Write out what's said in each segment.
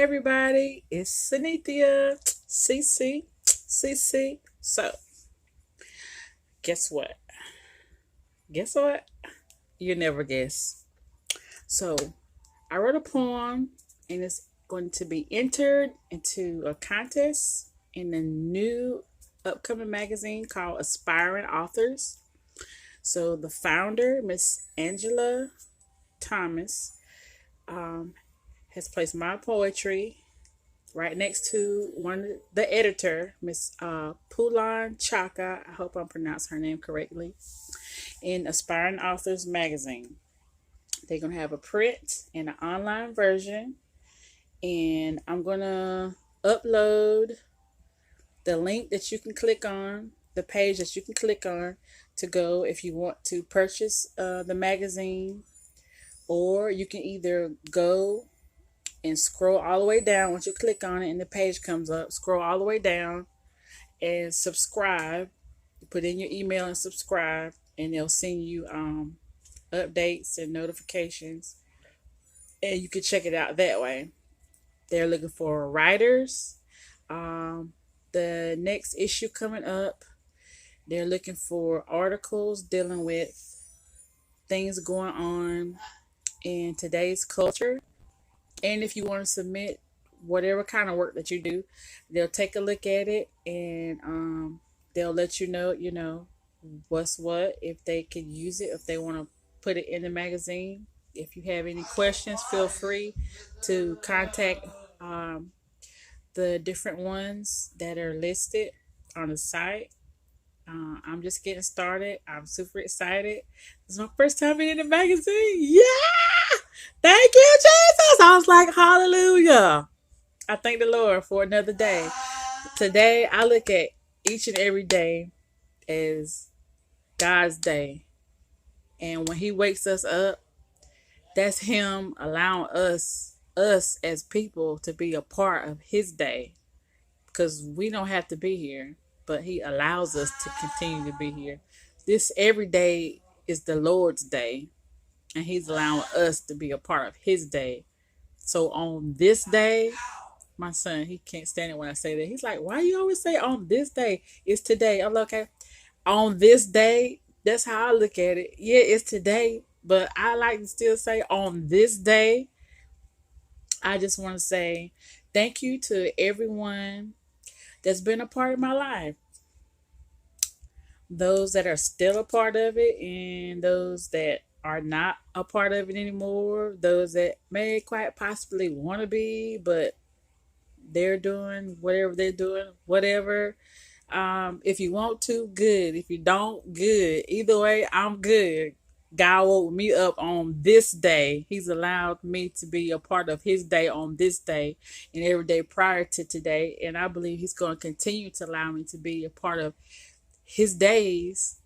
everybody, it's Sanithia CC. So, guess what? Guess what? You never guess. So, I wrote a poem and it's going to be entered into a contest in a new upcoming magazine called Aspiring Authors. So, the founder, Miss Angela Thomas, um, has placed my poetry right next to the editor, Miss Pulan Chaka. I hope I'm pronouncing her name correctly. In Aspiring Authors magazine, they're gonna have a print and an online version, and I'm gonna upload the link that you can click on, the page that you can click on to go if you want to purchase the magazine, or you can either go and scroll all the way down. Once you click on it and the page comes up, scroll all the way down and subscribe. You put in your email and subscribe, and they'll send you updates and notifications, and you can check it out that way. They're looking for writers. The next issue coming up, they're looking for articles dealing with things going on in today's culture. And if you want to submit whatever kind of work that you do, they'll take a look at it, and they'll let you know what's what, if they can use it, if they want to put it in the magazine. If you have any questions, feel free to contact the different ones that are listed on the site. I'm just getting started. I'm super excited. This is my first time being in the magazine. Yeah! Thank you, Jesus. I was like, hallelujah. I thank the Lord for another day. Today, I look at each and every day as God's day. And when He wakes us up, that's Him allowing us as people, to be a part of His day. Because we don't have to be here, but He allows us to continue to be here. This every day is the Lord's day, and He's allowing us to be a part of His day. So on this day, my son, he can't stand it when I say that. He's like, why you always say on this day? It's today. I'm like, okay. On this day, that's how I look at it. Yeah, it's today, but I like to still say on this day. I just want to say thank you to everyone that's been a part of my life. Those that are still a part of it, and those that are not a part of it anymore. Those that may quite possibly want to be, but they're doing whatever they're doing, whatever. If you want to, good. If you don't, good. Either way, I'm good. God woke me up on this day. He's allowed me to be a part of His day on this day and every day prior to today. And I believe He's going to continue to allow me to be a part of His days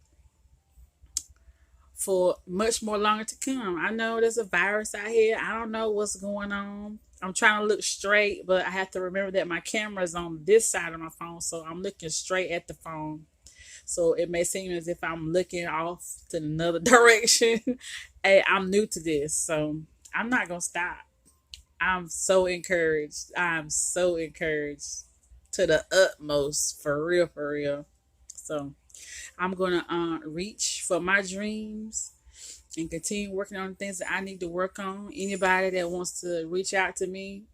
for much more longer to come. I know there's a virus out here. I don't know what's going on. I'm trying to look straight, but I have to remember that my camera is on this side of my phone, so I'm looking straight at the phone. So it may seem as if I'm looking off to another direction. Hey, I'm new to this, so I'm not gonna stop. I'm so encouraged. I'm so encouraged to the utmost, for real, for real. So I'm gonna reach for my dreams and continue working on the things that I need to work on. Anybody that wants to reach out to me,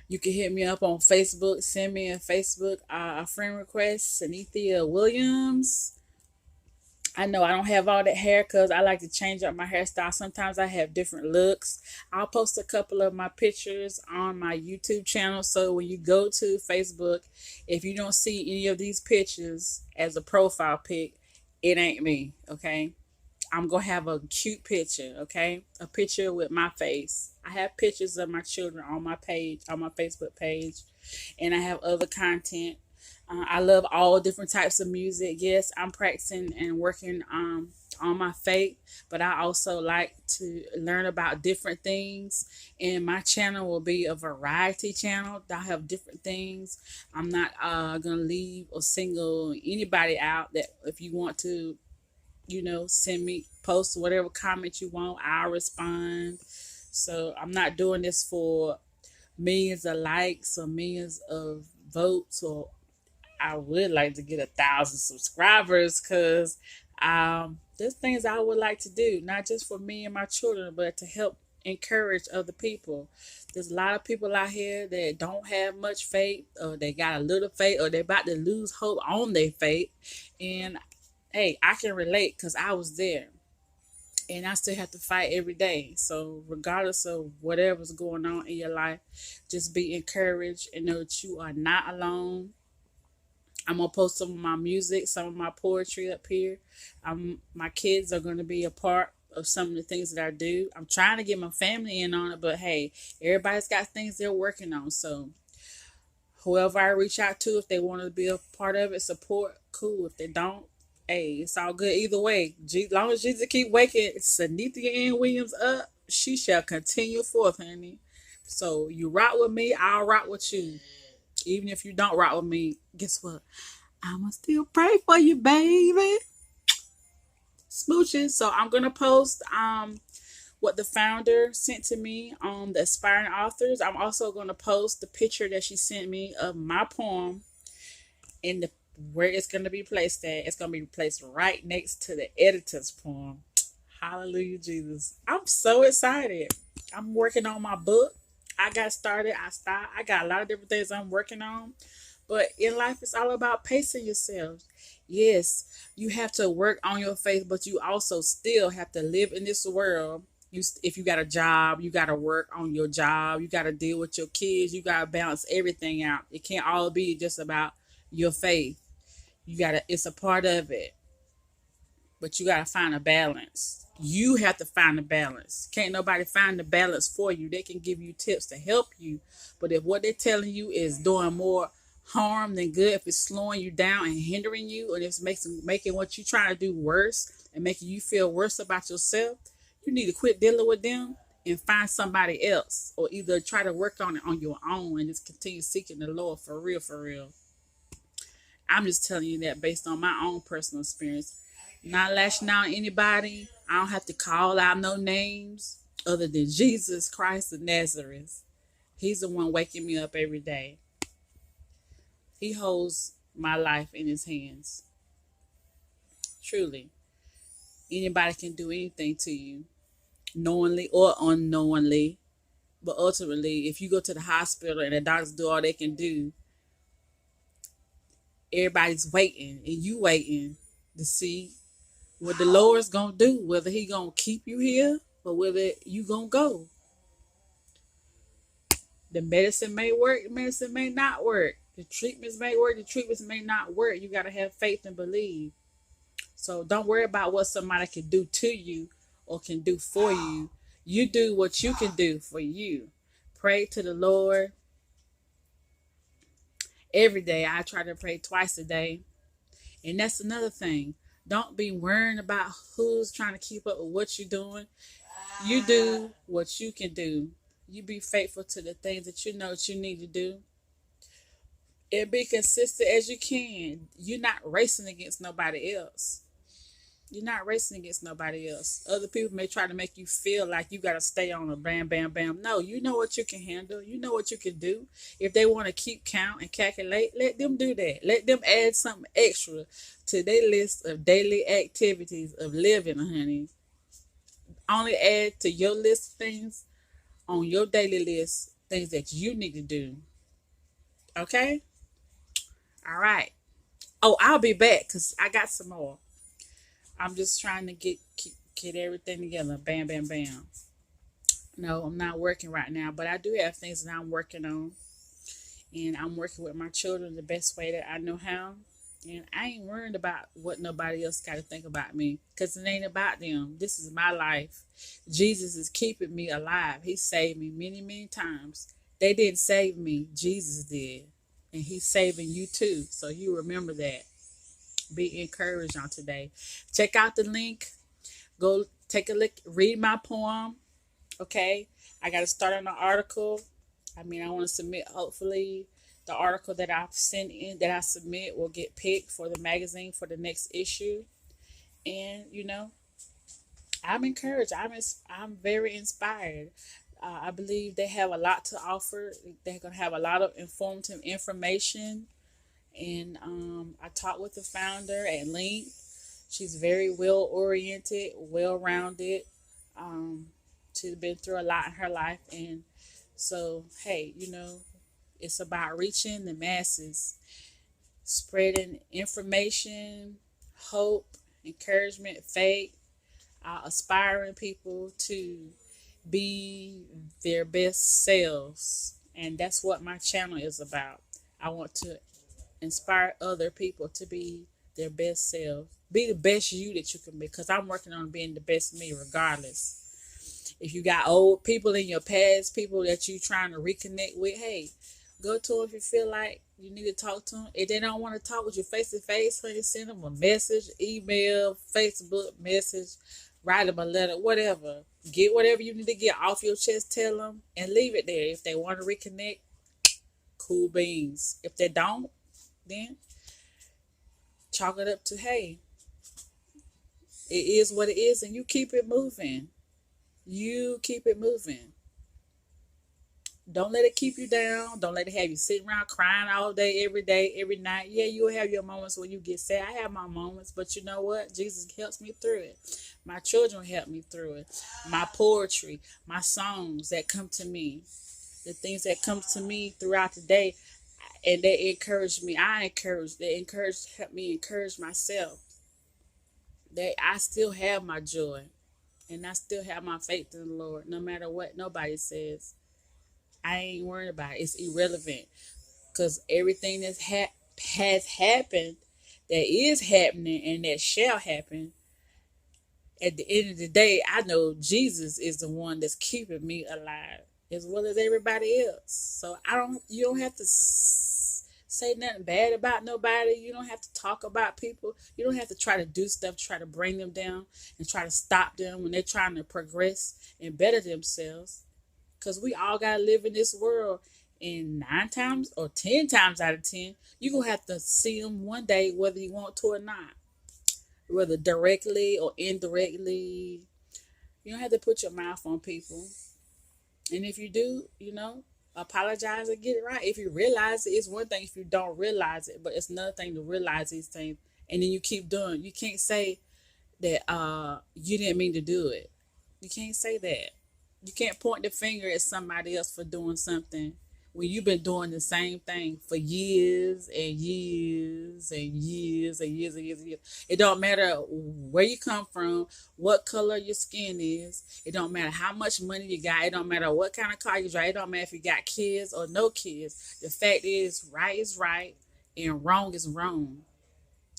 you can hit me up on Facebook. Send me a Facebook a friend request, Sanithia Williams. I know I don't have all that hair because I like to change up my hairstyle. Sometimes I have different looks. I'll post a couple of my pictures on my YouTube channel. So when you go to Facebook, if you don't see any of these pictures as a profile pic, it ain't me, okay? I'm going to have a cute picture, okay? A picture with my face. I have pictures of my children on my page, on my Facebook page, and I have other content. I love all different types of music. Yes, I'm practicing and working on my faith, but I also like to learn about different things. And my channel will be a variety channel. I have different things. I'm not gonna leave or single anybody out. That if you want to, send me, post whatever comment you want, I'll respond. So I'm not doing this for millions of likes or millions of votes, or I would like to get 1,000 subscribers, because there's things I would like to do, not just for me and my children, but to help encourage other people. There's a lot of people out here that don't have much faith, or they got a little faith, or they're about to lose hope on their faith. And hey, I can relate because I was there, and I still have to fight every day. So regardless of whatever's going on in your life, just be encouraged and know that you are not alone. I'm gonna post some of my music, some of my poetry up here. My kids are gonna be a part of some of the things that I do. I'm trying to get my family in on it, but hey, everybody's got things they're working on. So whoever I reach out to, if they want to be a part of it, support, cool. If they don't, hey, it's all good either way. Long as Jesus keep waking Sanithia Ann Williams up, she shall continue forth, honey. So you rock with me, I'll rock with you. Even if you don't rock with me, guess what? I'ma still pray for you, baby. Smooching. So I'm gonna post what the founder sent to me on the aspiring authors. I'm also gonna post the picture that she sent me of my poem in the where it's gonna be placed at. It's gonna be placed right next to the editor's poem. Hallelujah, Jesus. I'm so excited. I'm working on my book. I got started. I stopped. I got a lot of different things I'm working on. But in life, it's all about pacing yourself. Yes, you have to work on your faith, but you also still have to live in this world. If you got a job, you got to work on your job. You got to deal with your kids. You got to balance everything out. It can't all be just about your faith. You got to. It's a part of it, but you got to find a balance. You have to find a balance. Can't nobody find the balance for you. They can give you tips to help you, but if what they're telling you is doing more harm than good, if it's slowing you down and hindering you, and it's making what you're trying to do worse and making you feel worse about yourself, you need to quit dealing with them and find somebody else, or either try to work on it on your own and just continue seeking the Lord for real, for real. I'm just telling you that based on my own personal experience. Not lashing out on anybody. I don't have to call out no names other than Jesus Christ of Nazareth. He's the one waking me up every day. He holds my life in his hands. Truly. Anybody can do anything to you, knowingly or unknowingly. But ultimately, if you go to the hospital and the doctors do all they can do, everybody's waiting, and you waiting to see what the Lord's gonna do, whether he gonna keep you here or whether you gonna go. The medicine may work, the medicine may not work. The treatments may work, the treatments may not work. You gotta have faith and believe. So don't worry about what somebody can do to you or can do for you. You do what you can do for you. Pray to the Lord every day. I try to pray twice a day. And that's another thing. Don't be worrying about who's trying to keep up with what you're doing. You do what you can do. You be faithful to the things that you know that you need to do. And be consistent as you can. You're not racing against nobody else. You're not racing against nobody else. Other people may try to make you feel like you got to stay on a bam, bam, bam. No, you know what you can handle. You know what you can do. If they want to keep count and calculate, let them do that. Let them add something extra to their list of daily activities of living, honey. Only add to your list of things on your daily list, things that you need to do. Okay? All right. Oh, I'll be back because I got some more. I'm just trying to get everything together. Bam, bam, bam. No, I'm not working right now, but I do have things that I'm working on. And I'm working with my children the best way that I know how. And I ain't worried about what nobody else got to think about me, because it ain't about them. This is my life. Jesus is keeping me alive. He saved me many, many times. They didn't save me. Jesus did. And he's saving you too. So you remember that. Be encouraged on today. Check out the link. Go take a look. Read my poem. Okay. I got to start on an article. I want to submit, hopefully, the article that I send in, that I submit, will get picked for the magazine for the next issue. And, I'm encouraged. I'm very inspired. I believe they have a lot to offer. They're going to have a lot of informative information. And I talked with the founder at length. She's very well oriented, well rounded. Um, she's been through a lot in her life. And so, hey, it's about reaching the masses, spreading information, hope, encouragement, faith, aspiring people to be their best selves. And that's what my channel is about. I want to inspire other people to be their best selves. Be the best you that you can be, because I'm working on being the best me regardless. If you got old people in your past, people that you trying to reconnect with, hey, go to them if you feel like you need to talk to them. If they don't want to talk with you face to face, honey, send them a message, email, Facebook message, write them a letter, whatever. Get whatever you need to get off your chest, tell them, and leave it there. If they want to reconnect, cool beans. If they don't, then chalk it up to, hey, it is what it is, and you keep it moving. You keep it moving. Don't let it keep you down. Don't let it have you sitting around crying all day, every night. Yeah, you'll have your moments when you get sad. I have my moments, but you know what? Jesus helps me through it. My children help me through it. My poetry, my songs that come to me, the things that come to me throughout the day, and they encourage me. Help me encourage myself. That I still have my joy, and I still have my faith in the Lord, no matter what nobody says. I ain't worried about it. It's irrelevant, because everything has happened, that is happening, and that shall happen. At the end of the day, I know Jesus is the one that's keeping me alive, as well as everybody else. So you don't have to say nothing bad about nobody. You don't have to talk about people. You don't have to try to do stuff, try to bring them down and try to stop them when they're trying to progress and better themselves. Because we all got to live in this world. And 9 times or 10 times out of 10, you're going to have to see them one day, whether you want to or not. Whether directly or indirectly. You don't have to put your mouth on people. And if you do, apologize and get it right. If you realize it, it's one thing if you don't realize it, but it's another thing to realize these things. And then you keep doing. You can't say that you didn't mean to do it. You can't say that. You can't point the finger at somebody else for doing something when you've been doing the same thing for years and years and years and years and years and years. It don't matter where you come from, what color your skin is. It don't matter how much money you got. It don't matter what kind of car you drive. It don't matter if you got kids or no kids. The fact is right and wrong is wrong.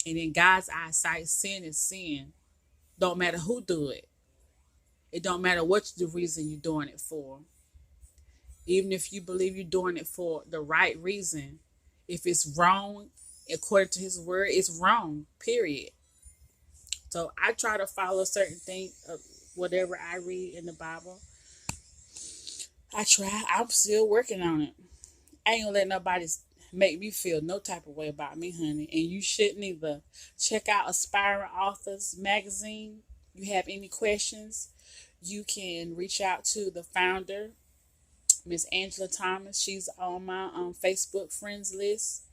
And in God's eyesight, sin is sin. Don't matter who do it. It don't matter what the reason you're doing it for. Even if you believe you're doing it for the right reason, if it's wrong, according to his word, it's wrong, period. So I try to follow certain things, whatever I read in the Bible. I try. I'm still working on it. I ain't gonna let nobody make me feel no type of way about me, honey. And you shouldn't either. Check out Aspiring Authors magazine. You have any questions, you can reach out to the founder, Miss Angela Thomas. She's on my Facebook friends list,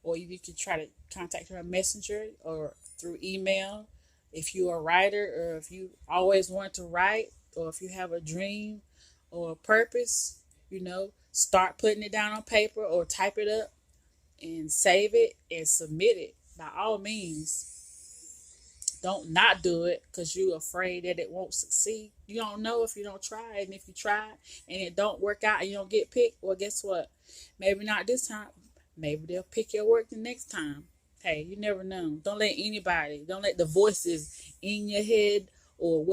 or you can try to contact her on Messenger or through email. If you're a writer, or if you always want to write, or if you have a dream or a purpose, start putting it down on paper or type it up and save it and submit it. By all means, don't not do it because you're afraid that it won't succeed. You don't know if you don't try. And if you try and it don't work out and you don't get picked, well, guess what? Maybe not this time. Maybe they'll pick your work the next time. Hey, you never know. Don't let the voices in your head or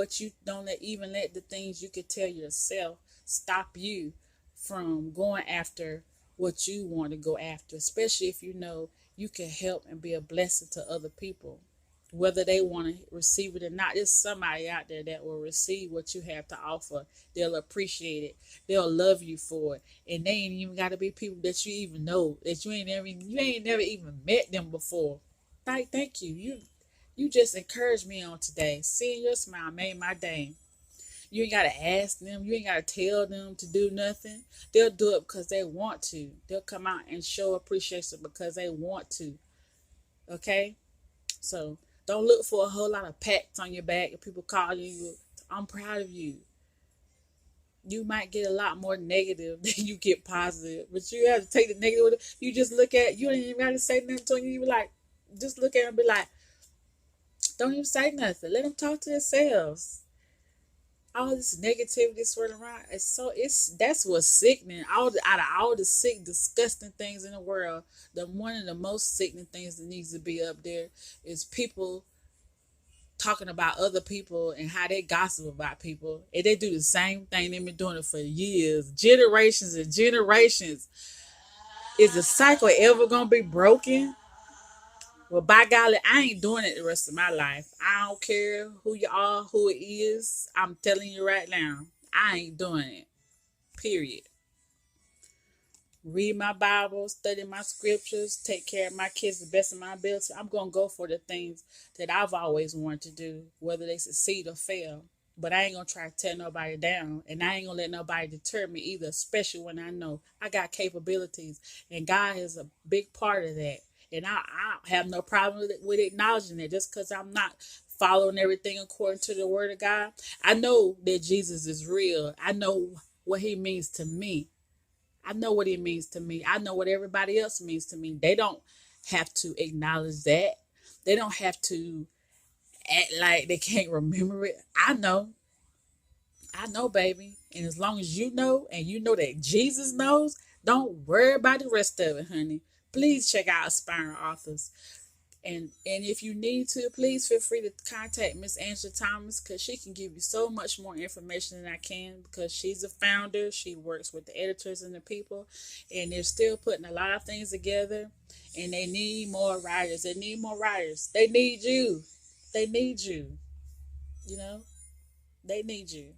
even let the things you could tell yourself stop you from going after what you want to go after, especially if you know you can help and be a blessing to other people. Whether they want to receive it or not, there's somebody out there that will receive what you have to offer. They'll appreciate it. They'll love you for it. And they ain't even got to be people that you even know, that you ain't never even met them before. Thank you. You just encouraged me on today. Seeing your smile made my day. You ain't gotta ask them. You ain't gotta tell them to do nothing. They'll do it because they want to. They'll come out and show appreciation because they want to. Okay, so don't look for a whole lot of pats on your back and people calling you. I'm proud of you. You might get a lot more negative than you get positive, but you have to take the negative with it. You just look at. You don't even got to say nothing to them. You be like, just look at them and be like, don't even say nothing. Let them talk to themselves. All this negativity swirling around. It's that's what's sickening. Out of all the sick, disgusting things in the world, the one of the most sickening things that needs to be up there is people talking about other people and how they gossip about people. And they do the same thing. They've been doing it for years, generations and generations. Is the cycle ever gonna be broken? Well, by golly, I ain't doing it the rest of my life. I don't care who you are, who it is. I'm telling you right now, I ain't doing it. Period. Read my Bible, study my scriptures, take care of my kids the best of my ability. I'm going to go for the things that I've always wanted to do, whether they succeed or fail. But I ain't going to try to tear nobody down. And I ain't going to let nobody deter me either, especially when I know I got capabilities. And God is a big part of that. And I have no problem with acknowledging it just because I'm not following everything according to the word of God. I know that Jesus is real. I know what he means to me. I know what it means to me. I know what everybody else means to me. They don't have to acknowledge that. They don't have to act like they can't remember it. I know. I know, baby. And as long as you know and you know that Jesus knows, don't worry about the rest of it, honey. Please check out Aspiring Authors. And if you need to, please feel free to contact Miss Angela Thomas because she can give you so much more information than I can because she's a founder. She works with the editors and the people, and they're still putting a lot of things together. And they need more writers. They need more writers. They need you. They need you. You know, they need you.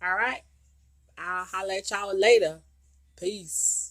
All right. I'll holler at y'all later. Peace.